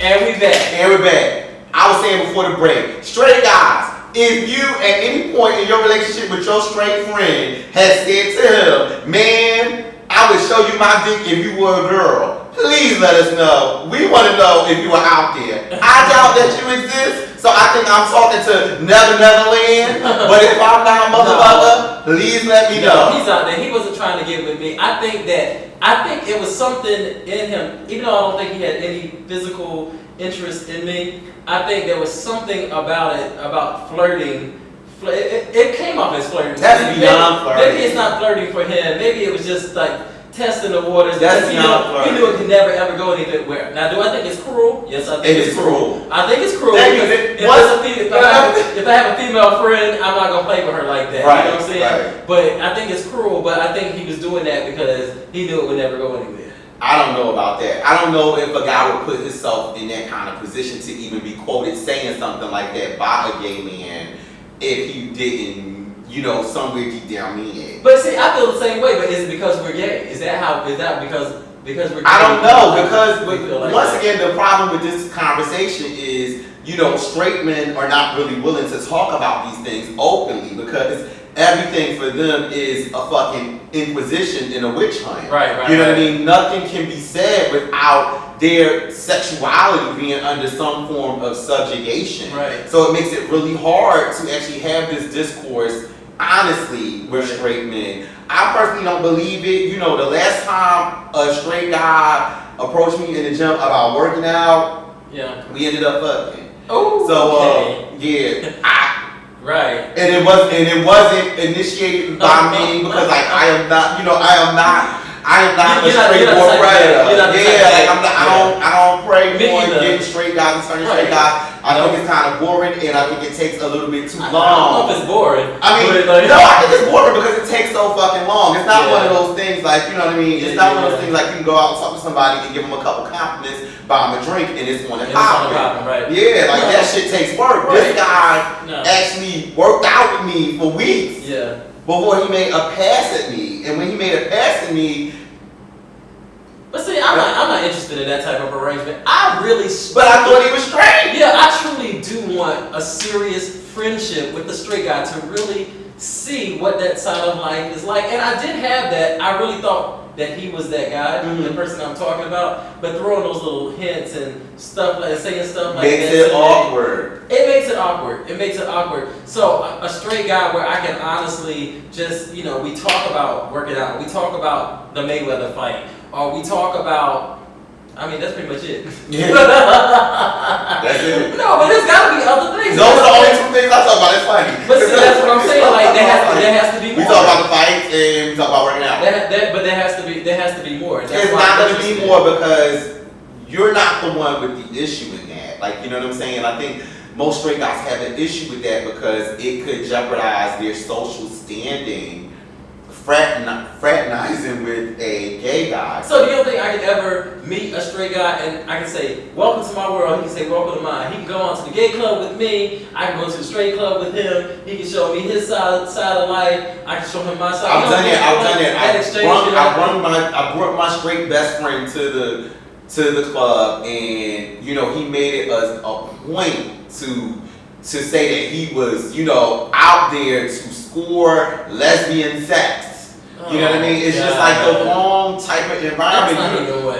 And we back. And we're back. I was saying before the break, straight guys, if you at any point in your relationship with your straight friend has said to him, man, I would show you my dick if you were a girl, please let us know. We want to know if you are out there. I doubt that you exist, so I think I'm talking to Never Neverland. But if I'm not motherfucker, please let me know. He's out there. He wasn't trying to get with me. I think it was something in him, even though I don't think he had any physical interest in me. I think there was something about it, about flirting. It came off as flirting. That's beyond flirting. Maybe it's not flirting for him. Maybe it was just like testing the waters. That's beyond flirting. He knew it could never ever go anywhere. Now, do I think it's cruel? Yes, I think it's cruel. I think it's cruel because if I have a female friend, I'm not gonna play with her like that. Right, you know what I'm saying? right. But I think it's cruel. But I think he was doing that because he knew it would never go anywhere. I don't know about that. I don't know if a guy would put himself in that kind of position to even be quoted saying something like that by a gay man if he didn't, somewhere deep down mean it. But see, I feel the same way. But is it because we're gay? Is that because we're gay? I don't know, because like once again, the problem with this conversation is, straight men are not really willing to talk about these things openly because everything for them is a fucking inquisition and a witch hunt. Right. You know what I mean? Nothing can be said without their sexuality being under some form of subjugation. Right. So it makes it really hard to actually have this discourse honestly with straight men. I personally don't believe it. The last time a straight guy approached me in the gym about working out, we ended up fucking. Oh, so okay. Right. And it wasn't initiated by me because I am not a straight boy predator. I don't pray for getting straight guys and turning straight guys. I think it's kind of boring and I think it takes a little bit too long. I don't know if it's boring. I think it's boring because it takes so fucking long. It's not one of those things like, you know what I mean? It's not one of those things like you can go out and talk to somebody and give them a couple compliments, buy them a drink, and it's one to pop. Right. Yeah, that shit takes work. Right. This guy actually worked out with me for weeks before he made a pass at me. And when he made a pass at me, but see, I'm not interested in that type of arrangement. But I thought he was straight. Yeah, I truly do want a serious friendship with the straight guy to really see what that side of life is like. And I did have that. I really thought that he was that guy, the person I'm talking about. But throwing those little hints and stuff like saying stuff like makes that it awkward. It makes it awkward. It makes it awkward. So a straight guy where I can honestly just, we talk about working out. We talk about the Mayweather fight. Or we talk about, that's pretty much it. Yeah. That's it. No, but there's got to be other things. Those are the only two things I talk about. It's funny. But see, that's what I'm saying. Like there has to be more. We talk about the fights and we talk about working out. But there has to be more. It's not going to be more because you're not the one with the issue in that. Like, you know what I'm saying? I think most straight guys have an issue with that because it could jeopardize their social standing. Fraternizing with a gay guy. So you don't think I could ever meet a straight guy and I can say, welcome to my world, he can say, welcome to mine. He can go on to the gay club with me, I can go to the straight club with him, he can show me his side of life, I can show him my side. I've done it. I brought my straight best friend to the club and he made it a point to say that he was, out there to score lesbian sex. You know what I mean? It's just like the wrong type of environment.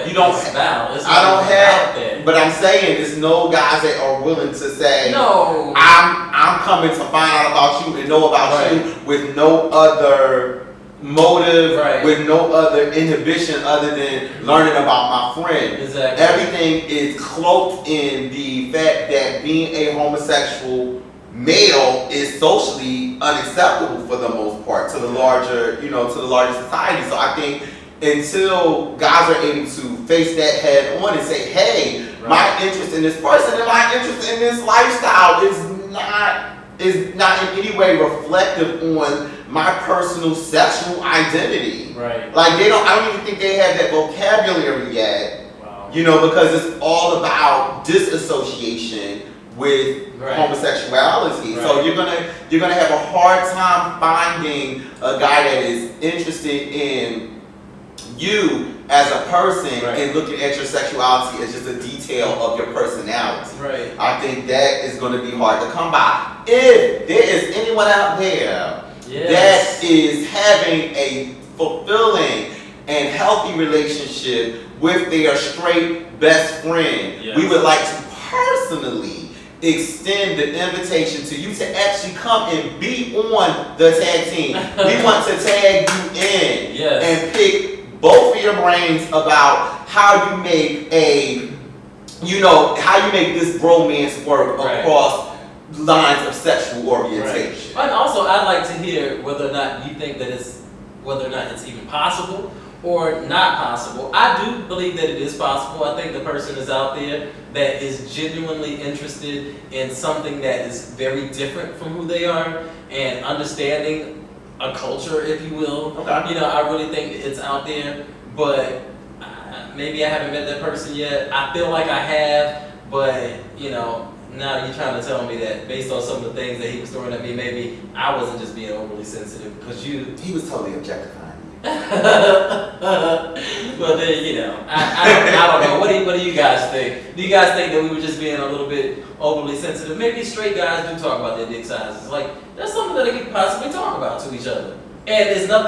But I'm saying there's no guys that are willing to say, no, I'm coming to find out about you and know about you with no other motive, with no other inhibition other than learning about my friend. Exactly. Everything is cloaked in the fact that being a homosexual male is socially unacceptable for the most part to the larger, society. So I think until guys are able to face that head on and say, hey, my interest in this person and my interest in this lifestyle is not in any way reflective on my personal sexual identity. Right. Like I don't even think they have that vocabulary yet. Wow. Because it's all about disassociation with homosexuality. So you're gonna have a hard time finding a guy that is interested in you as a person Right. and looking at your sexuality as just a detail of your personality. Right. I think that is going to be hard to come by. If there is anyone out there Yes. that is having a fulfilling and healthy relationship with their straight best friend, Yes. we would like to personally extend the invitation to you to actually come and be on the tag team. We want to tag you in Yes. and pick both of your brains about how you make how you make this bromance work Right. across lines of sexual orientation. Right. And also, I'd like to hear whether or not you think that it's even possible or not possible. I do believe that it is possible. I think the person is out there that is genuinely interested in something that is very different from who they are and understanding a culture, if you will. Okay. I really think it's out there, but maybe I haven't met that person yet. I feel like I have, but now you're trying to tell me that based on some of the things that he was throwing at me, maybe I wasn't just being overly sensitive because He was totally objectifying you. Well, then, I don't know. What do you guys think? Do you guys think that we were just being a little bit overly sensitive? Maybe straight guys do talk about their dick sizes. Like, that's something that they could possibly talk about to each other. And it's no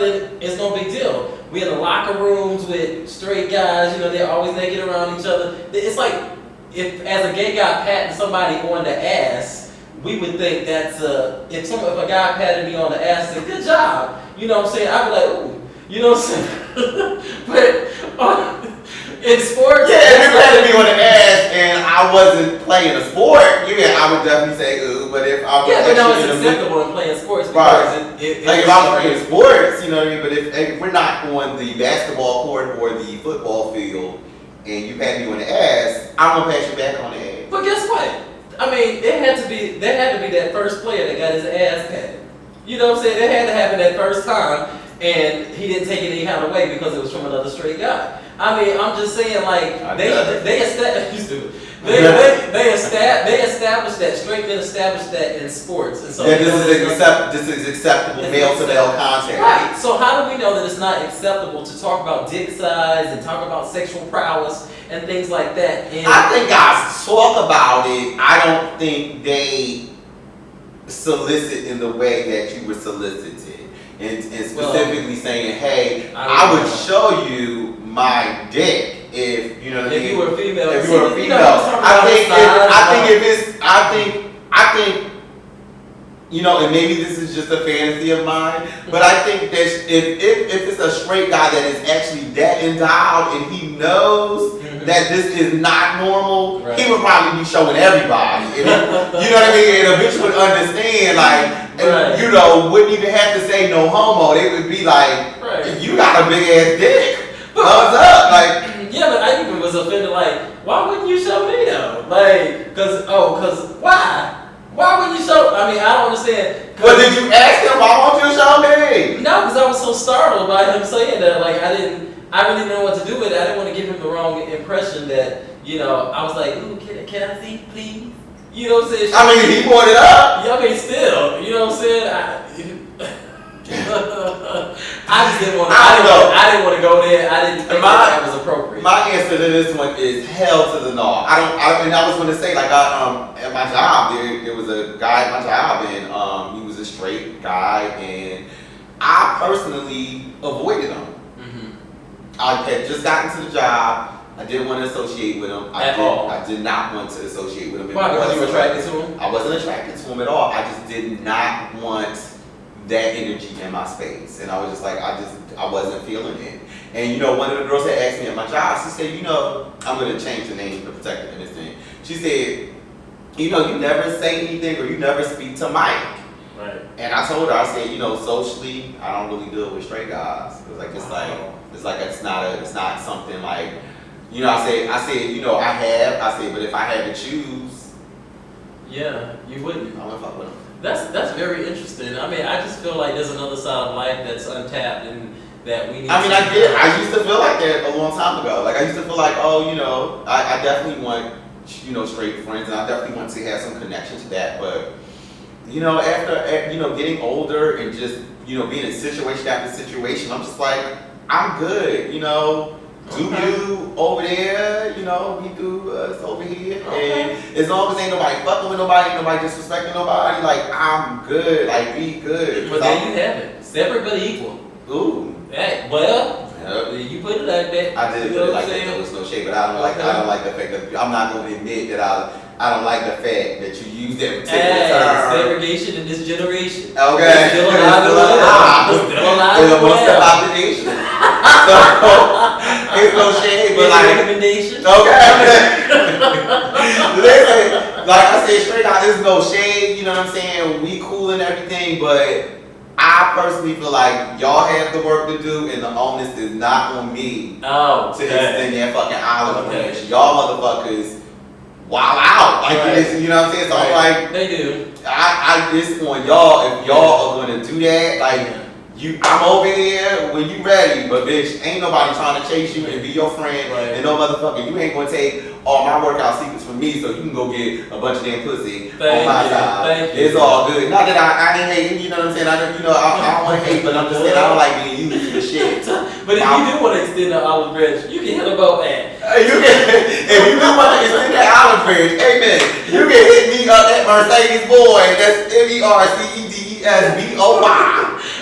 big deal. We in the locker rooms with straight guys, they're always naked around each other. It's like, if as a gay guy patting somebody on the ass, we would think that's if a guy patted me on the ass and said, good job, you know what I'm saying? I'd be like, ooh, you know what I'm saying? But in sports, Yeah, if you patted me on the ass and I wasn't playing a sport, I would definitely say ooh. But if I was but no, it's acceptable in playing sports because Right. Like if I'm playing it's sports, you know what I mean? But if we're not on the basketball court or the football field and you pat me on the ass, I'm gonna pat you back on the ass. But guess what? I mean, there had to be that first player that got his ass patted. You know what I'm saying? It had to happen that first time, and he didn't take it any kind of way because it was from another straight guy. I mean, I'm just saying, like they established that straight men established that in sports, and so This is acceptable male to male contact. Right. So how do we know that it's not acceptable to talk about dick size and talk about sexual prowess and things like that? I think guys talk about it. I don't think they solicit in the way that you were solicited, and specifically saying, "Hey, I would show you my dick if you know what I mean." If you were a female, if you were a female, I think. And maybe this is just a fantasy of mine, but I think that if it's a straight guy that is actually that endowed and he knows that this is not normal, right. He would probably be showing everybody. And you know what I mean? And a bitch would understand, like, right. Wouldn't even have to say no homo. They would be like, right. You got a big ass dick. Thumbs up, like. Yeah, but I even was offended. Like, why wouldn't you show me though? Like, cause why? Why wouldn't you show? I mean, I don't understand. But did you ask him why won't you show me? No, because I was so startled by him saying that. Like, I really didn't know what to do with it. I didn't want to give him the wrong impression that, I was like, ooh, can I see, please? You know what I'm saying? I mean, he brought it up. Yeah, I mean, still, you know what I'm saying? I just didn't want to. I didn't want to go there. I didn't think that was appropriate. My answer to this one is hell to the no. I was going to say, like, at my job, there was a guy at my job, and he was a straight guy, and I personally avoided him. I had just gotten to the job. I didn't want to associate with him. I did not want to associate with him. Why? Because you were attracted to him? I wasn't attracted to him at all. I just did not want that energy in my space, and I was just like, I wasn't feeling it. And one of the girls that asked me at my job, she said, I'm going to change the name to protect the innocent. She said, you never say anything or you never speak to Mike. Right. And I told her, I said, socially, I don't really deal with straight guys. It's not something like, I said, I said, but if I had to choose, yeah, you wouldn't. I wouldn't fuck with him. That's very interesting. I mean, I just feel like there's another side of life that's untapped and that we need. I mean, I did. I used to feel like that a long time ago. Like I used to feel like, I definitely want, straight friends, and I definitely want to have some connection to that. But after getting older and just being in situation after situation, I'm just like, I'm good, you know. Do Okay. you over there, you know, we do us over here. Okay. And as long as ain't nobody fucking with nobody, ain't nobody disrespecting nobody, like, I'm good, like, we good. But there you have it. Separate but equal. Ooh. Hey, well, Yep. you put it like that. I did You put know it what like I'm that, saying? there was no shade, but I don't like the fact that, I'm not going to admit that I don't like the fact that you use that particular Hey, term. segregation in this generation. Okay. It's still alive and well. It's still alive It's and amongst the well. population. So, it's no shade, but Any like, recommendation? okay. Listen, like I said, straight out, there's no shade, you know what I'm saying? We cool and everything, but I personally feel like y'all have the work to do and the onus is not on me Oh, to okay. extend that fucking olive Okay. branch. Y'all motherfuckers wild out. Like, Right. this, you know what I'm saying? So I'm Right. like, They do. I this on y'all, if y'all are gonna do that, like, I'm over here when you ready, but bitch, ain't nobody trying to chase you and be your friend, Right. and no motherfucker, you ain't gonna take all my workout secrets from me so you can go get a bunch of damn pussy on Thank my you, side. thank you. It's all good. Not that I ain't hating, you know what I'm saying? I don't want to hate, but I'm just saying I don't like being used for shit. But if you do want to extend the olive branch, you can hit about that. If you do want to extend that olive branch, amen. You can hit me up at Mercedes Boy. That's MERCEDESBOY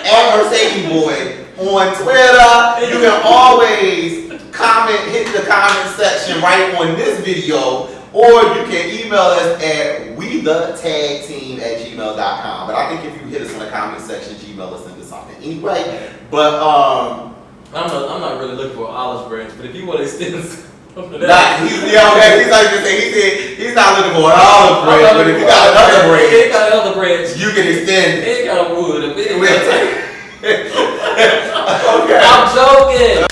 at Mercedes Boy on Twitter. You can always comment, hit the comment section right on this video, or you can email us at wethetagteam@gmail.com. But I think if you hit us in the comment section, Gmail us into something anyway. But I'm not really looking for an olive branch, but if you want to extend something he's like to say, he said he's not looking for an olive branch, but if you got another It branch, got another branch. you can extend it. It got wood. Okay. I'm joking.